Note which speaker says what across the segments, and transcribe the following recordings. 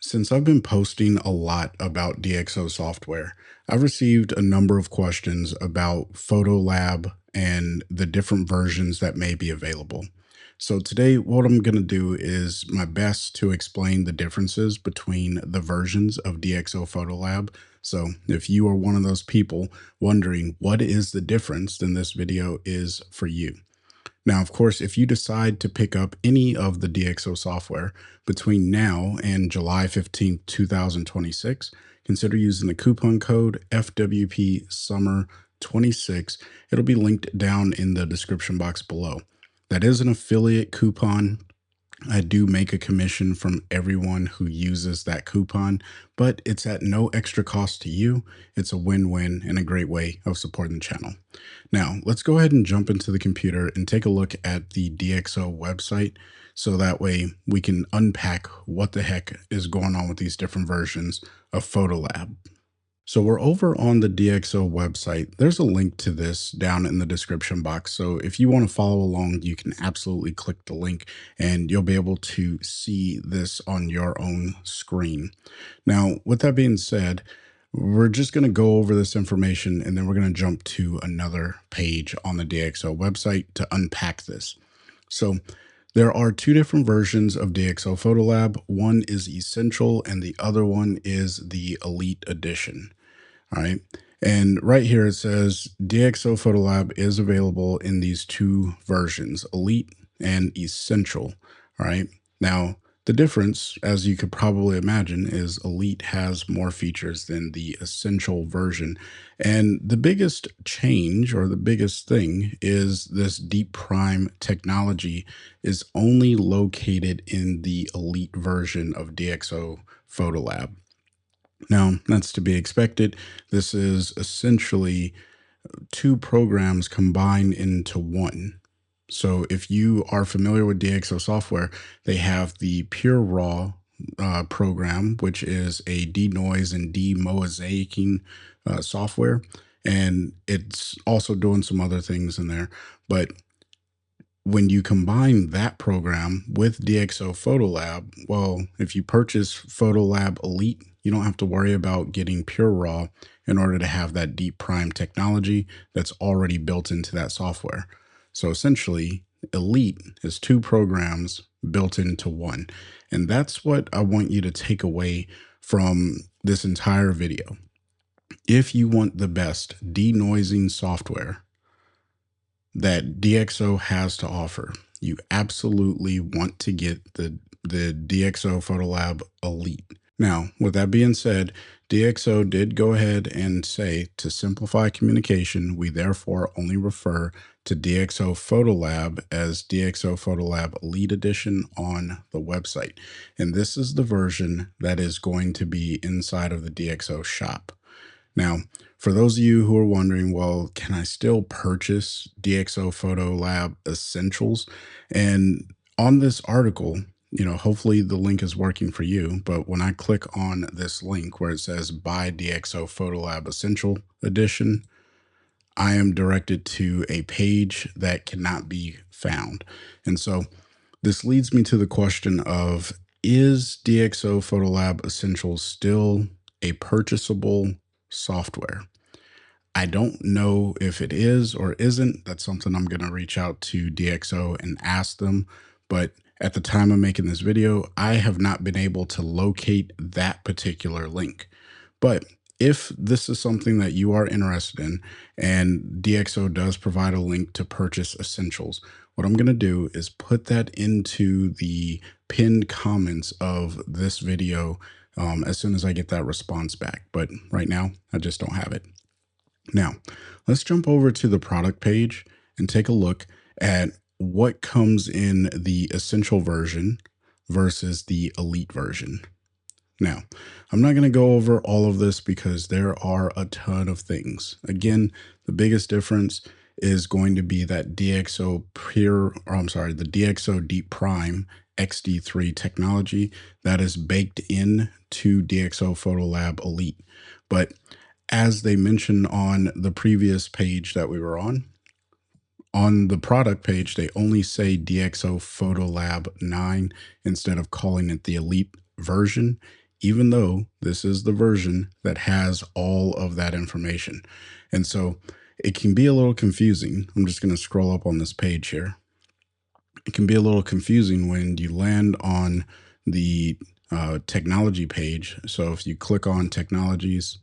Speaker 1: Since I've been posting a lot about DxO software, I've received a number of questions about PhotoLab and the different versions that may be available. So today, what I'm going to do is my best to explain the differences between the versions of DxO PhotoLab. So if you are one of those people wondering what is the difference, then this video is for you. Now, of course, if you decide to pick up any of the DxO software between now and July 15th, 2026, consider using the coupon code FWP Summer 26. It'll be linked down in the description box below. That is an affiliate coupon. I do make a commission from everyone who uses that coupon, but it's at no extra cost to you. It's a win-win and a great way of supporting the channel. Now, let's go ahead and jump into the computer and take a look at the DxO website so that way we can unpack what the heck is going on with these different versions of PhotoLab. So we're over on the DxO website. There's a link to this down in the description box. So if you want to follow along, you can absolutely click the link and you'll be able to see this on your own screen. Now, with that being said, we're just going to go over this information and then we're going to jump to another page on the DxO website to unpack this. So there are two different versions of DxO PhotoLab. One is Essential and the other one is the Elite Edition. All right. And right here it says DxO PhotoLab is available in these two versions, Elite and Essential. All right. Now, the difference, as you could probably imagine, is Elite has more features than the Essential version. And the biggest change or the biggest thing is this Deep Prime technology is only located in the Elite version of DxO PhotoLab. Now, that's to be expected. This is essentially two programs combined into one. So if you are familiar with DxO software, they have the Pure Raw program, which is a denoise and demosaicing software. And it's also doing some other things in there. But when you combine that program with DxO PhotoLab, well, if you purchase PhotoLab Elite, you don't have to worry about getting Pure Raw in order to have that Deep Prime technology that's already built into that software. So essentially, Elite is two programs built into one. And that's what I want you to take away from this entire video. If you want the best denoising software that DxO has to offer, you absolutely want to get the DxO PhotoLab Elite. Now, with that being said, DxO did go ahead and say, to simplify communication, we therefore only refer to DxO PhotoLab as DxO PhotoLab Elite Edition on the website. And this is the version that is going to be inside of the DxO shop. Now, for those of you who are wondering, well, can I still purchase DxO PhotoLab Essentials? And on this article, hopefully the link is working for you. But when I click on this link where it says buy DxO PhotoLab Essential Edition, I am directed to a page that cannot be found. And so this leads me to the question of, is DxO PhotoLab Essentials still a purchasable software? I don't know if it is or isn't. That's something I'm going to reach out to DxO and ask them. But at the time of making this video, I have not been able to locate that particular link. But if this is something that you are interested in and DxO does provide a link to purchase Essentials, what I'm going to do is put that into the pinned comments of this video as soon as I get that response back. But right now, I just don't have it. Now, let's jump over to the product page and take a look at what comes in the Essential version versus the Elite version. Now, I'm not going to go over all of this because there are a ton of things. Again, the biggest difference is going to be that the DxO Deep Prime XD3 technology that is baked in to DxO PhotoLab Elite. But as they mentioned on the previous page that we were on the product page, they only say DxO PhotoLab 9 instead of calling it the Elite version, even though this is the version that has all of that information. And so it can be a little confusing. I'm just going to scroll up on this page here. It can be a little confusing when you land on the technology page. So if you click on technologies,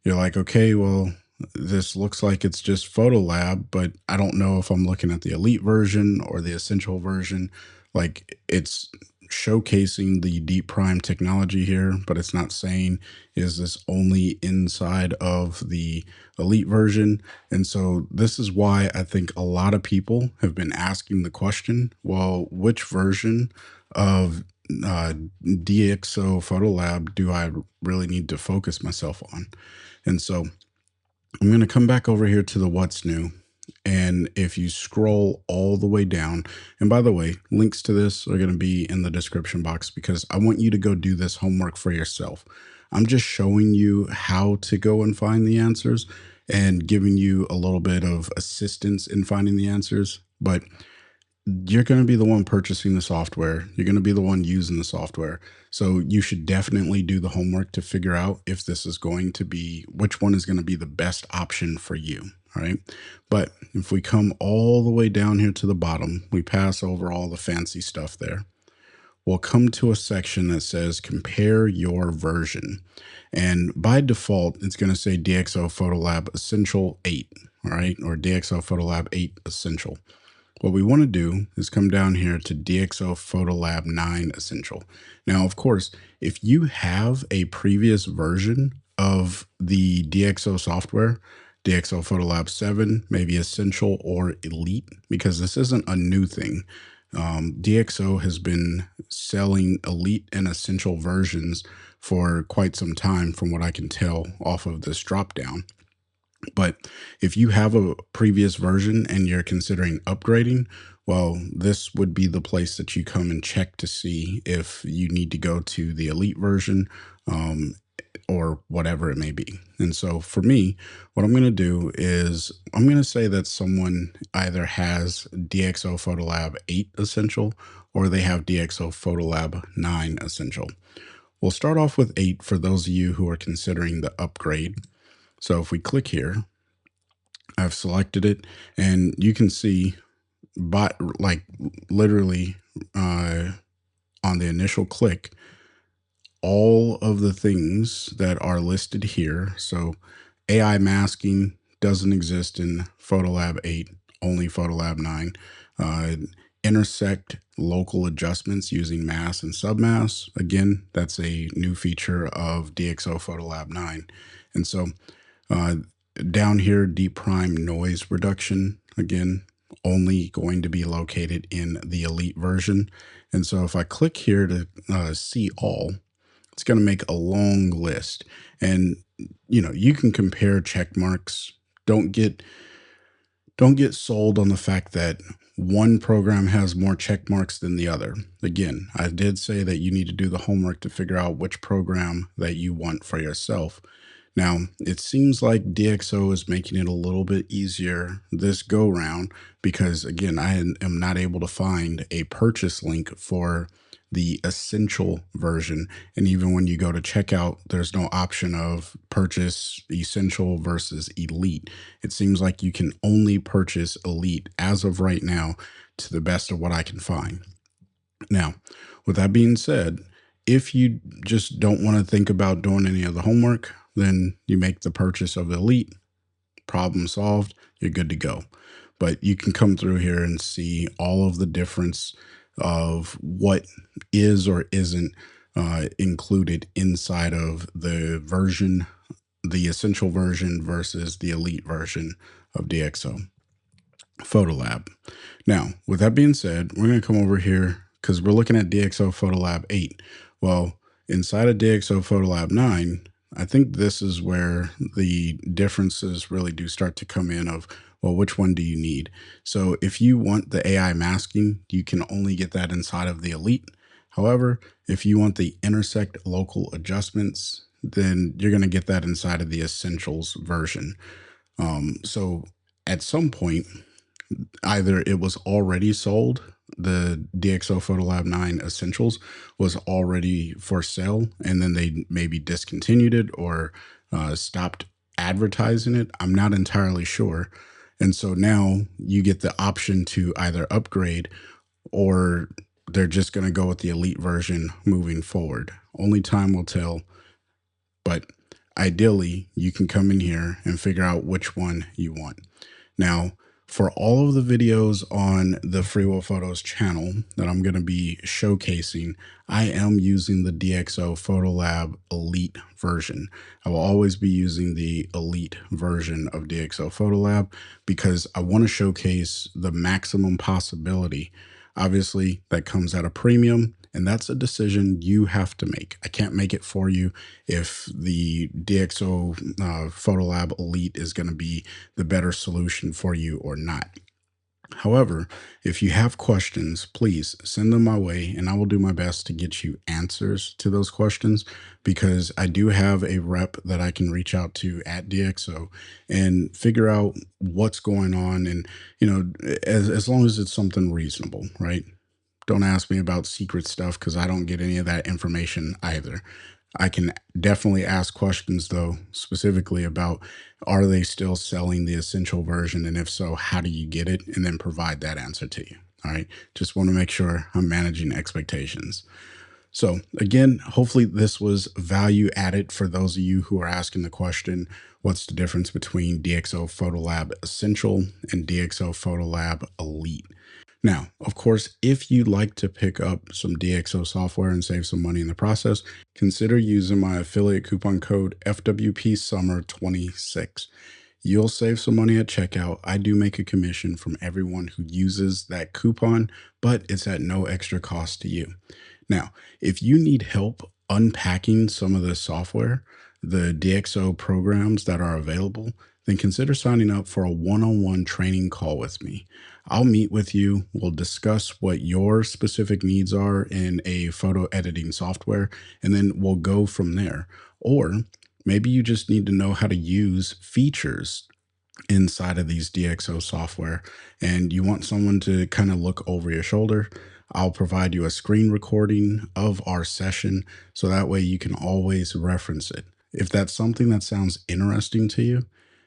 Speaker 1: you're like, okay, well, this looks like it's just PhotoLab, but I don't know if I'm looking at the elite version or the essential version. Like it's showcasing the deep prime technology here, but it's not saying is this only inside of the elite version. And so this is why I think a lot of people have been asking the question, well, which version of DxO PhotoLab do I really need to focus myself on? And so I'm going to come back over here to the what's new. And if you scroll all the way down, and by the way, links to this are going to be in the description box because I want you to go do this homework for yourself. I'm just showing you how to go and find the answers and giving you a little bit of assistance in finding the answers. But you're going to be the one purchasing the software. You're going to be the one using the software. So you should definitely do the homework to figure out if this is going to be, which one is going to be the best option for you. All right. But if we come all the way down here to the bottom, we pass over all the fancy stuff there. We'll come to a section that says compare your version. And by default, it's going to say DxO PhotoLab Essential 8, all right, or DxO PhotoLab 8 Essential. What we want to do is come down here to DxO PhotoLab 9 Essential. Now, of course, if you have a previous version of the DxO software, DxO PhotoLab 7, maybe Essential or Elite, because this isn't a new thing. DxO has been selling Elite and Essential versions for quite some time, from what I can tell off of this dropdown. But if you have a previous version and you're considering upgrading, well, this would be the place that you come and check to see if you need to go to the elite version or whatever it may be. And so for me, what I'm going to do is I'm going to say that someone either has DxO PhotoLab 8 Essential or they have DxO PhotoLab 9 Essential. We'll start off with 8 for those of you who are considering the upgrade. So if we click here, I've selected it and you can see like literally on the initial click, all of the things that are listed here. So AI masking doesn't exist in PhotoLab 8, only PhotoLab 9. Intersect local adjustments using mass and submass. Again, that's a new feature of DxO PhotoLab 9. And so down here, deep prime noise reduction, again, only going to be located in the elite version. And so if I click here to see all, it's going to make a long list. And, you know, you can compare check marks. Don't get sold on the fact that one program has more check marks than the other. Again, I did say that you need to do the homework to figure out which program that you want for yourself. Now, it seems like DxO is making it a little bit easier this go round because, again, I am not able to find a purchase link for the essential version. And even when you go to checkout, there's no option of purchase essential versus elite. It seems like you can only purchase elite as of right now, to the best of what I can find. Now, with that being said, if you just don't want to think about doing any of the homework, then you make the purchase of elite, problem solved, you're good to go. But you can come through here and see all of the difference of what is or isn't included inside of the version, the essential version versus the elite version of DxO PhotoLab. Now, with that being said, we're going to come over here because we're looking at DxO PhotoLab 8. Well, inside of DxO PhotoLab 9, I think this is where the differences really do start to come in of, well, which one do you need? So if you want the AI masking, you can only get that inside of the elite. However, if you want the intersect local adjustments, then you're going to get that inside of the essentials version. So at some point, Either it was already sold, the DxO PhotoLab 9 Essentials was already for sale, and then they maybe discontinued it or stopped advertising it. I'm not entirely sure. And so now you get the option to either upgrade, or they're just going to go with the elite version moving forward. Only time will tell, but ideally, you can come in here and figure out which one you want. Now, for all of the videos on the Free Will Photos channel that I'm going to be showcasing, I am using the DxO PhotoLab Elite version. I will always be using the Elite version of DxO PhotoLab because I want to showcase the maximum possibility. Obviously, that comes at a premium, and that's a decision you have to make. I can't make it for you if the DxO PhotoLab Elite is going to be the better solution for you or not. However, if you have questions, please send them my way and I will do my best to get you answers to those questions, because I do have a rep that I can reach out to at DxO and figure out what's going on. And, as long as it's something reasonable, right? Don't ask me about secret stuff because I don't get any of that information either. I can definitely ask questions, though, specifically about, are they still selling the essential version? And if so, how do you get it? And then provide that answer to you. All right. Just want to make sure I'm managing expectations. So, again, hopefully this was value added for those of you who are asking the question, what's the difference between DxO PhotoLab Essential and DxO PhotoLab Elite? Now, of course, if you'd like to pick up some DxO software and save some money in the process, consider using my affiliate coupon code FWP Summer 26. You'll save some money at checkout. I do make a commission from everyone who uses that coupon, but it's at no extra cost to you. Now, if you need help unpacking some of the software, the DxO programs that are available, then consider signing up for a one-on-one training call with me. I'll meet with you. We'll discuss what your specific needs are in a photo editing software, and then we'll go from there. Or maybe you just need to know how to use features inside of these DxO software and you want someone to kind of look over your shoulder. I'll provide you a screen recording of our session so that way you can always reference it. If that's something that sounds interesting to you,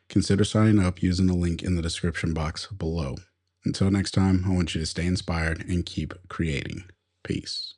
Speaker 1: consider signing up using the link in the description box below. Until next time, I want you to stay inspired and keep creating. Peace.